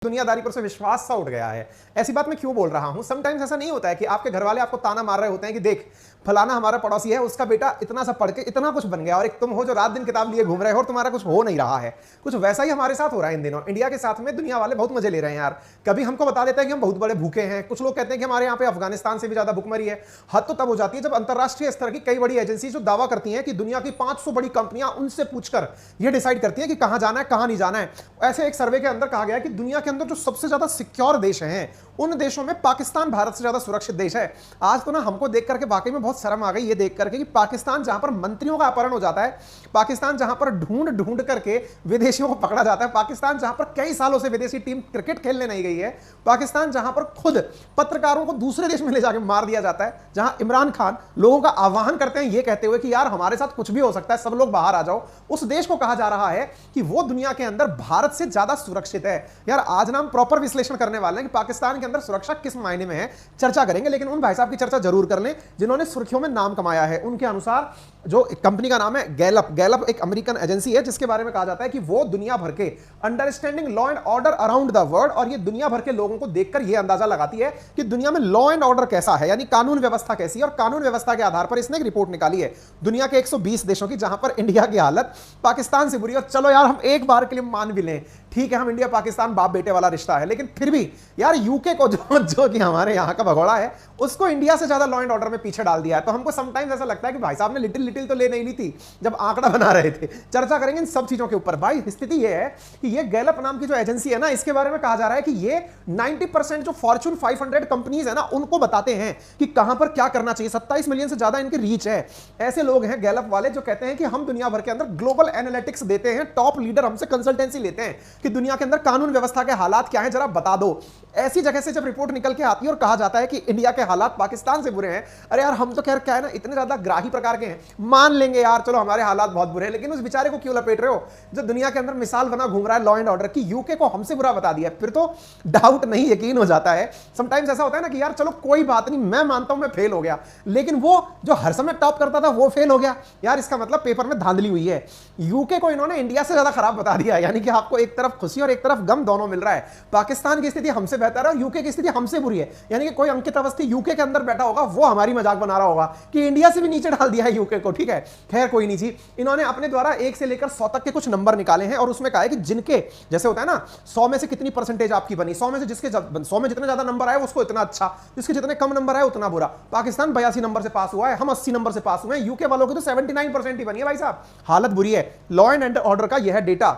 दुनियादारी पर से विश्वास सा उठ गया है। ऐसी बात मैं क्यों बोल रहा हूं? समटाइम्स ऐसा नहीं होता है कि आपके घर वाले आपको ताना मार रहे होते हैं कि देख फलाना हमारा पड़ोसी है, उसका बेटा इतना सा पढ़ के इतना कुछ बन गया और एक तुम हो जो रात दिन किताब लिए घूम रहे हो और तुम्हारा कुछ हो नहीं रहा है। कुछ वैसा ही हमारे साथ हो रहा है इन दिनों। इंडिया के साथ में दुनिया वाले बहुत मजे ले रहे हैं यार। कभी हमको बता देते हैं कि हम बहुत बड़े भूखे हैं, कुछ लोग कहते हैं कि हमारे यहाँ पे अफगानिस्तान से भी ज्यादा भुखमरी है। हद तो तब हो जाती है जब अंतरराष्ट्रीय स्तर की कई बड़ी एजेंसी जो दावा करती हैं कि दुनिया की 500 बड़ी कंपनियां उनसे पूछकर यह डिसाइड करती हैं कि कहां जाना है कहां नहीं जाना है। ऐसे एक सर्वे के अंदर कहा गया है कि दुनिया के अंदर जो सबसे ज्यादा सिक्योर देश हैं उन देशों में पाकिस्तान भारत से ज्यादा सुरक्षित देश है। आज तो ना हमको देख करके वाकई में बहुत शर्म आ गई ये देख करके कि पाकिस्तान जहां पर मंत्रियों का अपहरण हो जाता है, पाकिस्तान जहां पर ढूंढ ढूंढ करके विदेशियों को पकड़ा जाता है, पाकिस्तान जहां पर कई सालों से विदेशी टीम क्रिकेट खेलने नहीं गई है, पाकिस्तान जहां पर खुद पत्रकारों को दूसरे देश में ले जाकर मार दिया जाता है, जहां इमरान खान लोगों का आह्वान करते हैं ये कहते हुए कि यार हमारे साथ कुछ भी हो सकता है, सब लोग बाहर आ जाओ, उस देश को कहा जा रहा है कि वो दुनिया के अंदर भारत से ज्यादा सुरक्षित है। यार आज ना हम प्रॉपर विश्लेषण करने वाले हैं कि पाकिस्तान के अंदर सुरक्षा किस मायने में है, चर्चा करेंगे। लेकिन उन भाई साहब की चर्चा जरूर कर लें जिन्होंने सुर्खियों में नाम कमाया है। उनके अनुसार जो कंपनी का नाम है गैलप एक अमेरिकन एजेंसी है जिसके बारे में कहा जाता है कि वो दुनिया भर के understanding law and order around the world, और ये दुनिया भर के लोगों को देखकर यह अंदाजा लगाती है कि दुनिया में लॉ एंड ऑर्डर कैसा है, यानी कानून व्यवस्था कैसी है। और कानून व्यवस्था के आधार पर इसने एक रिपोर्ट निकाली है दुनिया के 120 देशों की, जहां पर इंडिया की हालत पाकिस्तान से बुरी। और चलो यार हम एक बार के लिए मान भी लें, ठीक है हम इंडिया पाकिस्तान बाप बेटे वाला रिश्ता है, लेकिन फिर भी यार यूके को जो कि हमारे यहाँ का भगोड़ा है उसको इंडिया से ज्यादा लॉ एंड ऑर्डर में पीछे डाल दिया है। तो हमको समटाइम्स ऐसा लगता है कि भाई साहब ने लिटिल तो ले नहीं ली थी जब आंकड़ा बना रहे थे। चर्चा करेंगे इन सब चीजों के ऊपर। भाई स्थिति ये है कि ये गैलप नाम की जो एजेंसी है ना, इसके बारे में कहा जा रहा है कि ये 90% जो फॉर्च्यून 500 कंपनीज है ना उनको बताते हैं कि कहां पर क्या करना चाहिए। 27 मिलियन से ज्यादा इनकी रीच है। ऐसे लोग हैं गैलप वाले जो कहते हैं कि हम दुनिया भर के अंदर ग्लोबल एनालिटिक्स देते हैं, टॉप लीडर हमसे कंसल्टेंसी लेते हैं कि दुनिया के अंदर कानून व्यवस्था के हालात क्या हैं जरा बता दो। ऐसी जगह से जब रिपोर्ट निकल के आती है और कहा जाता है कि इंडिया के हालात पाकिस्तान से बुरे हैं, अरे यार हम तो खैर क्या है ना इतने ज्यादा ग्राही प्रकार के हैं, मान लेंगे यार चलो हमारे हालात बहुत बुरे हैं, लेकिन उस बेचारे को क्यों लपेट रहे हो जो दुनिया के अंदर मिसाल बना घूम रहा है लॉ एंड ऑर्डर की। यूके को हमसे बुरा बता दिया, फिर तो डाउट नहीं यकीन हो जाता है। समटाइम्स ऐसा होता है ना कि यार चलो कोई बात नहीं, मैं मानता हूं मैं फेल हो गया, लेकिन वो जो हर समय टॉप करता था वो फेल हो गया, यार इसका मतलब पेपर में धांधली हुई है। यूके को इन्होंने इंडिया से ज्यादा खराब बता दिया, यानी कि आपको एक तरफ खुशी और एक तरफ गम दोनों मिल रहा है। पाकिस्तान की स्थिति हमसे बेहतर है और यूके की स्थिति हमसे बुरी है, यानी कि कोई अंकित अवस्थी यूके के अंदर बैठा होगा वो हमारी मजाक बना रहा होगा कि इंडिया से भी नीचे डाल दिया है यूके को। ठीक है खैर कोई नहीं जी। इन्होंने अपने द्वारा 1 से लेकर 100 तक के कुछ नंबर निकाले हैं और उसमें कहा है कि जिनके जैसे होता है ना 100 में से कितनी परसेंटेज आपकी बनी, 100 में से जिसके 100 में जितने ज्यादा नंबर आए उसको इतना अच्छा, जिसके जितने कम नंबर आए उतना बुरा। पाकिस्तान 82 नंबर से पास हुआ है, हम 80 नंबर से पास हुए हैं। यूके वालों की तो 79% ही बनी है। भाई साहब हालत बुरी है। लॉ एंड ऑर्डर का यह डेटा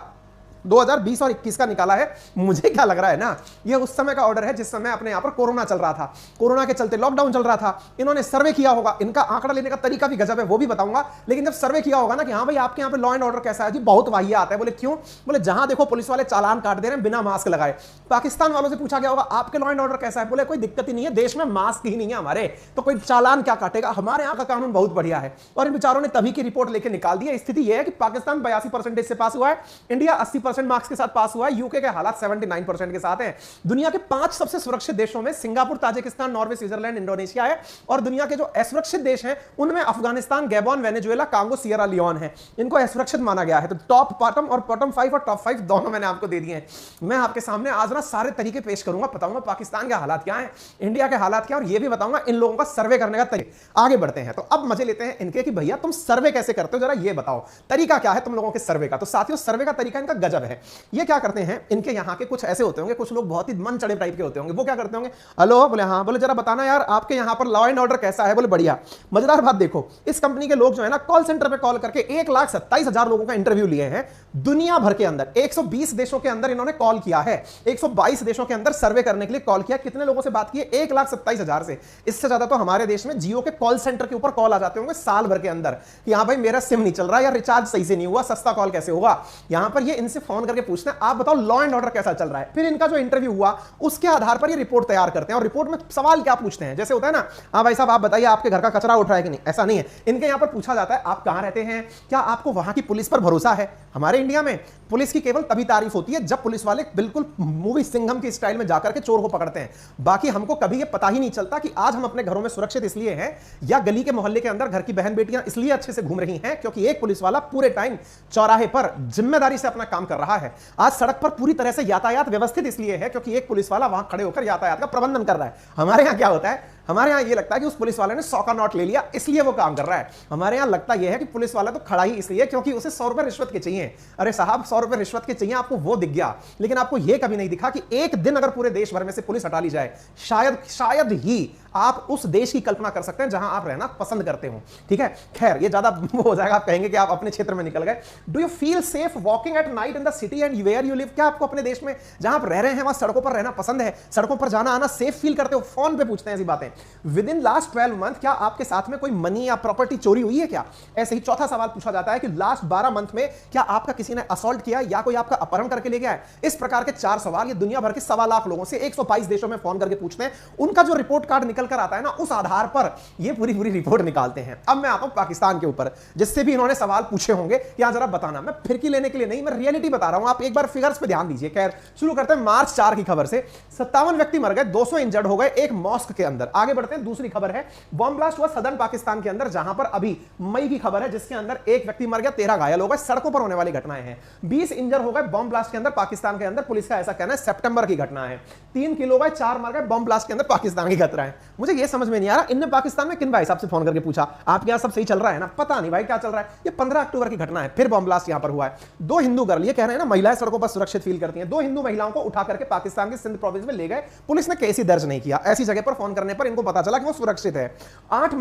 2020 और 21 का निकाला है। मुझे क्या लग रहा है ना, ये उस समय का ऑर्डर है जिस समय अपने यहां पर कोरोना चल रहा था, कोरोना के चलते लॉकडाउन चल रहा था। इन्होंने सर्वे किया होगा, इनका आंकड़ा लेने का तरीका भी गजब है वो भी बताऊंगा। लेकिन जब सर्वे किया होगा ना कि हाँ भाई आपके यहाँ पे लॉ एंड ऑर्डर कैसा है जी, बहुत वाहिया आता है। बोले क्यों? बोले जहां देखो पुलिस वाले चालान काट दे रहे हैं बिना मास्क लगाए। पाकिस्तान वालों से पूछा गया होगा आपके लॉ एंड ऑर्डर कैसा है, बोले कोई दिक्कत ही नहीं है, देश में मास्क ही नहीं है हमारे, तो कोई चालान क्या काटेगा, हमारे यहाँ का कानून बहुत बढ़िया है। और इन बेचारों ने तभी की रिपोर्ट लेकर निकाल दी है। स्थिति यह है कि पाकिस्तान 82% से पास हुआ है, इंडिया 80% मार्क्स के साथ पास हुआ है, यूके के हालात 79% के साथ हैं। दुनिया के 5 सबसे सुरक्षित देशों में Singapore, Tajikistan, Norway, Switzerland, Indonesia है। और दुनिया के जो असुरक्षित देश हैं उनमें Afghanistan, Gabon, Venezuela, Congo, Sierra Leone है। इनको असुरक्षित माना गया है। तो टॉप बॉटम और बॉटम 5 और टॉप 5 दोनों मैंने आपको दे दिए हैं। मैं आपके सामने आज ना सारे तरीके पेश करूंगा, बताऊंगा पाकिस्तान के हालात क्या है, इंडिया के हालात क्या है, और यह भी बताऊंगा इन लोगों का सर्वे करने का तरीका। आगे बढ़ते हैं। तो अब मजे लेते हैं इनके कि भैया तुम सर्वे कैसे करते हो, जरा ये बताओ तरीका क्या है तुम लोगों के सर्वे का। तो साथियों सर्वे का तरीका इनका गजब है। ये क्या करते हैं, इनके यहाँ के कुछ ऐसे होते होंगे, कुछ लोग बहुत ही मन चढ़े टाइप के होते होंगे। वो क्या करते होंगे, हेलो, बोले हाँ, बोले जरा बताना यार आपके यहाँ पर लॉ एंड ऑर्डर कैसा है। बोले बढ़िया। मजेदार बात देखो, इस कंपनी के लोग जो है ना कॉल सेंटर पे कॉल करके 1,27,000 लोगों का इंटरव्यू लिए हैं दुनिया भर के अंदर। 120 देशों के अंदर इन्होंने कॉल किया है, 122 देशों के अंदर सर्वे करने के लिए कॉल किया। कितने लोगों से बात की है? 1,27,000 से। इससे ज्यादा तो हमारे देश में जियो के कॉल सेंटर के ऊपर कॉल आ जाते होंगे साल भर के अंदर कि हाँ भाई मेरा सिम नहीं चल रहा या रिचार्ज सही से नहीं हुआ, सस्ता कॉल कैसे होगा। यहां पर ये इनसे फोन करके पूछते हैं आप बताओ लॉ एंड ऑर्डर कैसा चल रहा है। फिर इनका जो इंटरव्यू हुआ उसके आधार पर ये रिपोर्ट तैयार करते हैं। और रिपोर्ट में सवाल क्या पूछते हैं, जैसे होता है ना, हाँ भाई साहब आप बताइए आपके घर का कचरा उठ रहा है कि नहीं। ऐसा नहीं है, इनके यहां पर पूछा जाता है आप कहां रहते हैं, क्या आपको वहां की पुलिस पर भरोसा है। हमारे इंडिया में पुलिस की केवल तभी तारीफ होती है जब पुलिस वाले बिल्कुल मूवी सिंघम की स्टाइल में जाकर के चोर को पकड़ते हैं। बाकी हमको कभी ये पता ही नहीं चलता कि आज हम अपने घरों में सुरक्षित इसलिए हैं या गली के मोहल्ले के अंदर घर की बहन बेटियां इसलिए अच्छे से घूम रही हैं क्योंकि एक पुलिस वाला पूरे टाइम चौराहे पर जिम्मेदारी से अपना काम कर कर रहा है। आज सड़क पर पूरी तरह से यातायात व्यवस्थित इसलिए है क्योंकि एक पुलिस वाला वहां खड़े होकर यातायात का प्रबंधन कर रहा है। हमारे यहां क्या होता है, हमारे यहां ये लगता है कि उस पुलिस वाले ने 100 का नोट ले लिया इसलिए वो काम कर रहा है। हमारे यहां लगता यह है कि पुलिस वाला तो खड़ा ही इसलिए क्योंकि उसे 100 रुपए रिश्वत के चाहिए। अरे साहब 100 रुपए रिश्वत के चाहिए, आपको वो दिख गया, लेकिन आपको यह कभी नहीं दिखा कि एक दिन अगर पूरे देश भर में से पुलिस हटा ली जाए, शायद ही आप उस देश की कल्पना कर सकते हैं जहां आप रहना पसंद करते हो। ठीक है, खैर ये ज्यादा हो जाएगा, आप कहेंगे कि आप अपने क्षेत्र में निकल गए। Do you feel safe walking at night in the city and where you live? क्या आपको अपने देश में जहां आप रह रहे हैं वहां सड़कों पर रहना पसंद है? सड़कों पर जाना आना सेफ फील करते हो? फोन पे पूछते हैं ऐसी बातें। विद इन लास्ट 12 मंथ क्या आपके साथ में कोई मनी या प्रॉपर्टी चोरी हुई है क्या? ऐसे ही चौथा सवाल पूछा जाता है कि लास्ट 12 मंथ में क्या आपका किसी ने असॉल्ट किया या कोई आपका अपहरण करके ले गया है? इस प्रकार के 4 सवाल ये दुनिया भर के 1.25 लाख लोगों से 122 देशों में फोन करके पूछते हैं। उनका जो रिपोर्ट कार्ड निकल कर आता है ना, उस आधार पर ये पूरी रिपोर्ट निकालते हैं। अब मैं आता हूं पाकिस्तान के ऊपर, जिससे भी इन्होंने सवाल पूछे होंगे, यहां जरा बताना। मैं फिरकी लेने के लिए नहीं, मैं रियलिटी बता रहा हूं, आप एक बार फिगर्स पे ध्यान दीजिए। खैर शुरू करते हैं मार्च 4 की खबर से। 57 व्यक्ति मर गए, 200 इंजर्ड हो गए एक मॉस्क के अंदर। आगे बढ़ते हैं, दूसरी खबर है बॉम्ब ब्लास्ट हुआ सदर्न पाकिस्तान के अंदर, जहां पर अभी मई की खबर है जिसके अंदर एक व्यक्ति मर गया, 13 घायल हो गए। सड़कों पर होने वाली घटनाएं हैं। 20 इंजर हो गए बॉम्ब ब्लास्ट के अंदर पाकिस्तान के अंदर, पुलिस का ऐसा कहना है सितंबर की घटना है। 3 किलो गए, 4 मर गए बॉम्ब ब्लास्ट के अंदर, पाकिस्तान की घटना है। मुझे यह समझ में नहीं आ रहा, इनने पाकिस्तान में किन भाई साहब से फोन करके पूछा आपके यहां सब सही चल रहा है ना? पता नहीं भाई क्या चल रहा है। ये 15 अक्टूबर की घटना है, फिर बॉम्ब ब्लास्ट यहां पर हुआ है। 2 हिंदू गर्ल, ये कह रहे हैं ना महिलाएं सड़कों पर सुरक्षित फील करती हैं, 2 हिंदू महिलाओं को उठा करके पाकिस्तान के सिंध प्रोविंस में ले गए। पुलिस ने केस ही दर्ज नहीं किया। ऐसी जगह पर फोन करने पर इनको पता चला कि वो सुरक्षित है। 8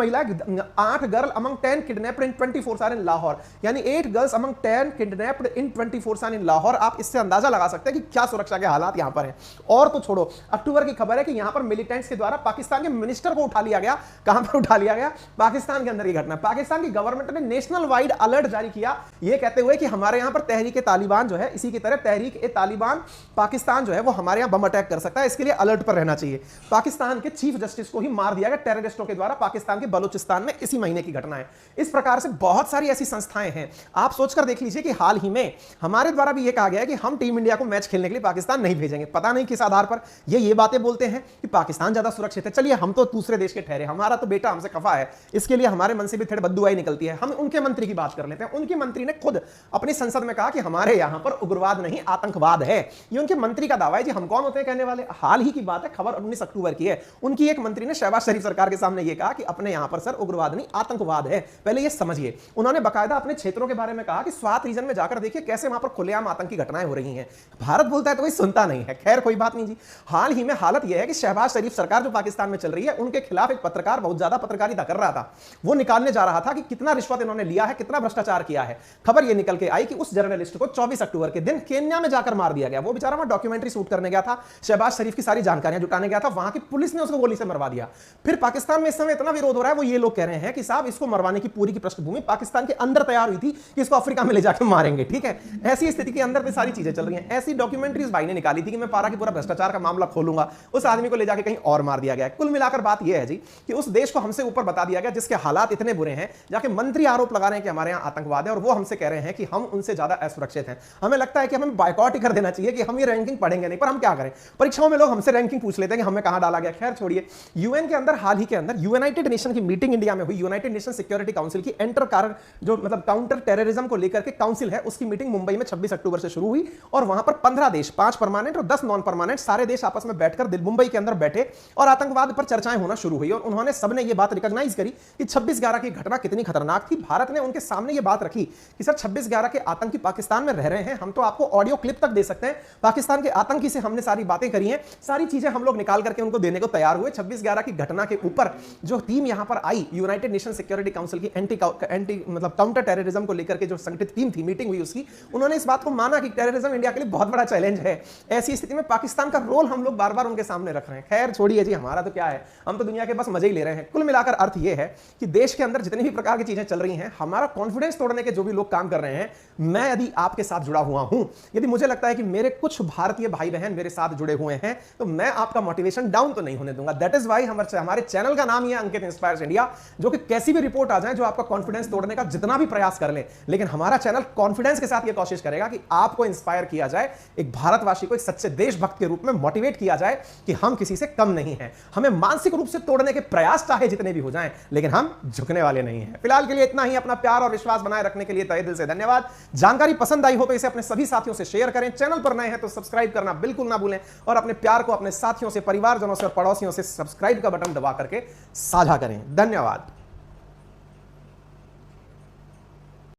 girl among 10 kidnapped in 24 hour in Lahore, यानी 8 girls among 10 kidnapped in 24 hour in Lahore. आप इससे अंदाजा लगा सकते हैं कि क्या सुरक्षा के हालात यहां पर हैं। और तो छोड़ो, अक्टूबर की खबर है कि यहां पर मिलिटेंट्स के द्वारा पाकिस्तान के मिनिस्टर को उठा लिया गया। कहां पर उठा लिया गया? पाकिस्तान के अंदर की घटना। पाकिस्तान की गवर्नमेंट ने नेशनल वाइड अलर्ट जारी किया, यह कहते हुए कि हमारे यहां पर तहरीक ए तालिबान जो है, इसी की तरह तहरीक ए तालिबान पाकिस्तान जो है वो हमारे यहां बम अटैक कर सकता है, इसके लिए अलर्ट पर रहना चाहिए। पाकिस्तान के चीफ जस्टिस को ही मार दिया गया टेररिस्टों के द्वारा पाकिस्तान के बलूचिस्तान में, इसी महीने की घटना है। इस प्रकार से बहुत सारी ऐसी संस्थाएं हैं। आप सोचकर देख लीजिए कि हाल ही में हमारे द्वारा भी यह कहा गया है कि हम टीम इंडिया को मैच खेलने के लिए पाकिस्तान नहीं भेजेंगे। पता नहीं किस आधार पर ये बातें बोलते हैं कि पाकिस्तान ज्यादा सुरक्षित है। चलिए हम तो दूसरे देश के ठहरे, हमारा तो बेटा हमसे खफा है, इसके लिए हमारे मन से भी थोड़ी बद्दुआई निकलती है। हम उनके मंत्री की बात कर लेते हैं। उनके मंत्री ने खुद अपनी संसद में कहा कि हमारे यहां पर उग्रवाद नहीं आतंकवाद है। ये उनके मंत्री का दावा है। जी हम कौन होते हैं कहने वाले? हाल ही की बात है, खबर 19 अक्टूबर की है। उनकी एक मंत्री ने शहबाज शरीफ सरकार के सामने यह कहा कि अपने यहां पर सर उग्रवाद नहीं आतंकवाद है। पहले यह समझिए। उन्होंने बाकायदा अपने क्षेत्रों के बारे में कहा कि स्वात रीजन में जाकर देखिए कैसे वहां पर खुलेआम आतंकी घटनाएं हो रही हैं। भारत बोलता है तो कोई सुनता नहीं है। खैर कोई बात नहीं जी। हाल ही में हालत यह है कि शहबाज शरीफ सरकार जो पाकिस्तान में चल रही है, उनके खिलाफ एक पत्रकार बहुत ज्यादा पत्रकारिता कर रहा था। वो निकालने जा रहा था कि कितना रिश्वत इन्होंने लिया है, कितना भ्रष्टाचार किया है। खबर यह निकल के आई कि उस जर्नलिस्ट को 24 अक्टूबर के दिन केन्या में जाकर मार दिया गया। वो बेचारा वहां डॉक्यूमेंट्री शूट करने गया था, शहबाज शरीफ की सारी जानकारियां जुटाने गया था। वहां की पुलिस ने उसको गोली से मरवा दिया। फिर पाकिस्तान में इस समय इतना विरोध हो रहा है, वो ये लोग कह रहे हैं कि साहब इसको मरवाने की पूरी की पृष्ठभूमि पाकिस्तान के अंदर तैयार हुई थी कि इसको अफ्रीका में ले जाकर मारेंगे। ठीक है, ऐसी स्थिति के अंदर सारी चीजें चल रही हैं। ऐसी डॉक्यूमेंट्रीज भाई ने निकाली थी कि मैं पारा की पूरा भ्रष्टाचार का मामला खोलूंगा, उस आदमी को ले जाकर कहीं और मार दिया गया। कुल मिलाकर बात यह है जी कि उस देश को हमसे ऊपर बता दिया गया जिसके हालात इतने बुरे हैं, जाके मंत्री आरोप लगा रहे हैं कि हमारे यहां आतंकवाद है, और वो हमसे कह रहे हैं कि हम उनसे ज्यादा असुरक्षित हैं। हमें लगता है कि हमें बायकॉट ही कर देना चाहिए कि हम ये रैंकिंग पढ़ेंगे नहीं। पर हम क्या करें, परीक्षाओं में लोग हमसे रैंकिंग पूछ लेते हैं कि हमें कहां डाला गया। खैर छोड़िए। यूएन के अंदर हाल ही के अंदर यूनाइटेड नेशन की मीटिंग इंडिया में हुई। यूनाइटेड नेशन सिक्योरिटी काउंसिल की जो मतलब काउंटर टेररिज्म को लेकर के काउंसिल है, उसकी मीटिंग मुंबई में 26 अक्टूबर से शुरू हुई और वहां पर 15 देश, 5 परमानेंट और 10 नॉन परमानेंट, सारे देश आपस में बैठकर मुंबई के अंदर बैठे और आतंकवाद पर चर्चाएं होना शुरू हुई। और उन्होंने सबने यह बात रिकॉग्नाइज करी कि 26/11 की घटना कितनी खतरनाक थी। भारत ने उनके सामने यह बात रखी कि सर 26/11 के आतंकी पाकिस्तान में रह रहे हैं, हम तो आपको ऑडियो क्लिप तक दे सकते हैं। पाकिस्तान के आतंकी से हमने सारी बातें करी हैं, सारी चीजें हम लोग निकाल करके उनको देने को तैयार हुए। 26/11 की घटना के ऊपर जो टीम यहां पर आई, यूनाइटेड नेशन सिक्योरिटी काउंसिल की एंटी मतलब काउंटर टेररिज्म को लेकर के जो संगठित टीम थी, मीटिंग हुई उसकी, उन्होंने इस बात को माना कि टेररिज्म इंडिया के लिए बहुत बड़ा चैलेंज है। ऐसी स्थिति में पाकिस्तान का रोल हम लोग बार बार उनके सामने रख रहे हैं। खैर छोड़िए जी, हमारा तो क्या है, हम तो दुनिया के बस मजे ही ले रहे हैं। कुल मिलाकर अर्थ यह है कि देश के अंदर जितनी भी प्रकार की चीजें चल रही हैं, हमारा कॉन्फिडेंस तोड़ने के जो भी लोग काम कर रहे हैं, मैं यदि आपके साथ जुड़ा हुआ हूं, यदि मुझे लगता है कि मेरे कुछ भारतीय भाई बहन मेरे साथ जुड़े हुए हैं, तो मैं आपका मोटिवेशन डाउन तो नहीं होने दूंगा। दैट इज व्हाई भाई हमारे चैनल का नाम ही है अंकित इंस्पायर्स इंडिया, जो कि कैसी भी रिपोर्ट आ जाए, जो आपका कॉन्फिडेंस तोड़ने का जितना भी प्रयास कर ले, लेकिन हमारा चैनल कॉन्फिडेंस के साथ यह कोशिश करेगा कि आपको इंस्पायर किया जाए, एक भारतवासी को एक सच्चे देशभक्त के रूप में मोटिवेट किया जाए कि हम किसी से कम नहीं हैं। हमें मानसिक रूप से तोड़ने के प्रयास चाहे जितने भी हो जाएं, लेकिन हम झुकने वाले नहीं हैं। फिलहाल के लिए इतना ही। अपना प्यार और विश्वास बनाए रखने के लिए तहे दिल से धन्यवाद। जानकारी पसंद आई हो तो इसे अपने सभी साथियों से शेयर करें। चैनल पर नए हैं तो सब्सक्राइब करना बिल्कुल ना भूलें और अपने प्यार को अपने साथियों से, परिवारजनों से और पड़ोसियों से सब्सक्राइब का बटन दबा करके साझा करें। धन्यवाद।